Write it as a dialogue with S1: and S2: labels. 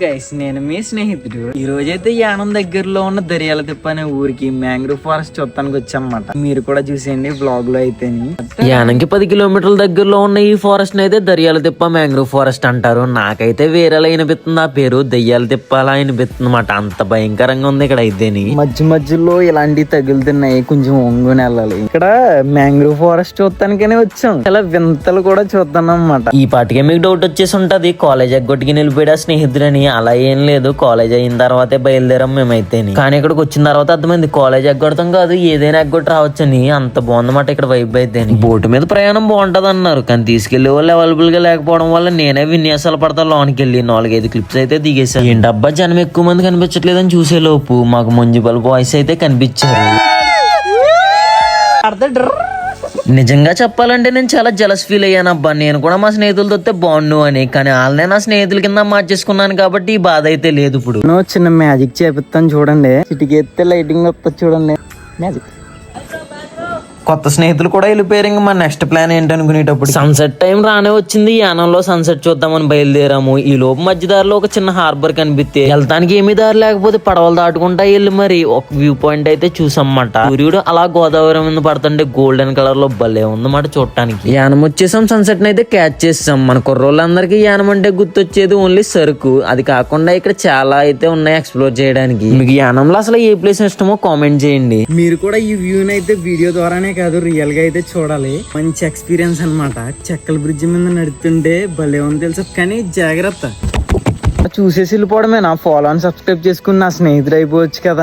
S1: Guys, నేను మీ స్నేహితుడు. ఈ రోజైతే యానం దగ్గరలో ఉన్న దర్యాల తిప్ప అనే ఊరికి మ్యాంగ్రూవ్ ఫారెస్ట్ చూడటానికి వచ్చామన్నమాట. మీరు కూడా చూసేయండి బ్లాగ్ లో అయితే.
S2: యానంకి 10 కిలోమీటర్ల దగ్గరలో ఉన్న ఈ ఫారెస్ట్ అయితే దర్యాల తిప్ప మ్యాంగ్రూవ్ ఫారెస్ట్ అంటారు. నాకైతే వేరేలా వినిపిస్తుంది ఆ పేరు, దయ్యాల తిప్పలా వినిపిస్తుంది అన్నమాట. అంత భయంకరంగా ఉంది ఇక్కడ అయితే.
S1: మధ్య మధ్యలో ఇలాంటివి తగులుతున్నాయి, కొంచెం ఒంగుని వెళ్ళాలి. ఇక్కడ మ్యాంగ్రూవ్ ఫారెస్ట్ చూడటానికనే వచ్చాం. చాలా వింతలు కూడా చూద్దాం అన్నమాట.
S2: ఈ పాటికే మీకు డౌట్ వచ్చేసి ఉంటది, కాలేజ్ ఎగ్గొట్టుకి నిలిపోయాడు స్నేహితులని. అలా ఏం లేదు, కాలేజ్ అయిన తర్వాతే బయలుదేరాం మేమైతే. కానీ ఇక్కడికి వచ్చిన తర్వాత అర్థమైంది కాలేజ్ ఎగ్గొడతాం కాదు, ఏదైనా ఎగ్గొట్టి రావచ్చని. అంత బాగుందన్నమాట ఇక్కడ వైబ్ అయితే. బోటు మీద ప్రయాణం బాగుంటది అన్నారు, కానీ తీసుకెళ్లే వాళ్ళు అవైలబుల్ గా లేకపోవడం వల్ల నేనే విన్యాసాలు పడతా లోనికి వెళ్ళి 4-5 క్లిప్స్ అయితే దిగేశాను. ఏంటబ్బా జనం ఎక్కువ మంది కనిపించట్లేదని చూసే లోపు మాకు మున్సిపల్ బాయ్స్ అయితే కనిపించారు. నిజంగా చెప్పాలంటే నేను చాలా జలస్ ఫీల్ అయ్యాను అబ్బా. నేను కూడా మా స్నేహితులతో వస్తే బాగుండు అని, కానీ వాళ్ళనే నా స్నేహితుల కింద మార్చేసుకున్నాను కాబట్టి ఈ బాధ అయితే లేదు. ఇప్పుడు
S1: చిన్న మ్యాజిక్ చేపిస్తాను చూడండి. చిటికెత్తే లైటింగ్ వస్తుంది చూడండి, మ్యాజిక్.
S2: కొత్త స్నేహితులు కూడా వెళ్ళిపోయారు. ఇంకా మన నెక్స్ట్ ప్లాన్ ఏంటనుకునేటప్పుడు సన్సెట్ టైం రానే వచ్చింది. యానంలో సన్సెట్ చూద్దామని బయలుదేరాము. ఈ లోపు మధ్యదారిలో ఒక చిన్న హార్బర్ కనిపిస్తే వెళ్తానికి ఏమీ దారి లేకపోతే పడవలు దాటుకుంటా వెళ్ళి మరి ఒక వ్యూ పాయింట్ అయితే చూసామన్నమాట. సూర్యుడు అలా గోదావరి మీద పడుతుంటే గోల్డెన్ కలర్ లో భలే ఉందన్నమాట చూడటానికి. యానం వచ్చేసాం, సన్సెట్ అయితే క్యాచ్ చేసాం. మన కుర్రోళ్ళందరికీ యానం అంటే గుర్తొచ్చేది ఓన్లీ సరుకు. అది కాకుండా ఇక్కడ చాలా అయితే ఉన్నాయి ఎక్స్ప్లోర్ చేయడానికి. మీకు యానంలో అసలు ఏ ప్లేస్ ఇష్టమో కామెంట్ చేయండి.
S1: మీరు కూడా ఈ వ్యూని అయితే వీడియో ద్వారానే కాదు, రియల్ గా అయితే చూడాలి. మంచి ఎక్స్పీరియన్స్ అన్నమాట. చెక్కల బ్రిడ్జ్ మీద నడుతుంటే భలే ఉంది తెలుసా, కానీ జాగ్రత్త. చూసేసి వెళ్ళిపోవడమే. నా ఫాలో అని సబ్స్క్రైబ్ చేసుకుని నా స్నేహితుడు అయిపోవచ్చు కదా.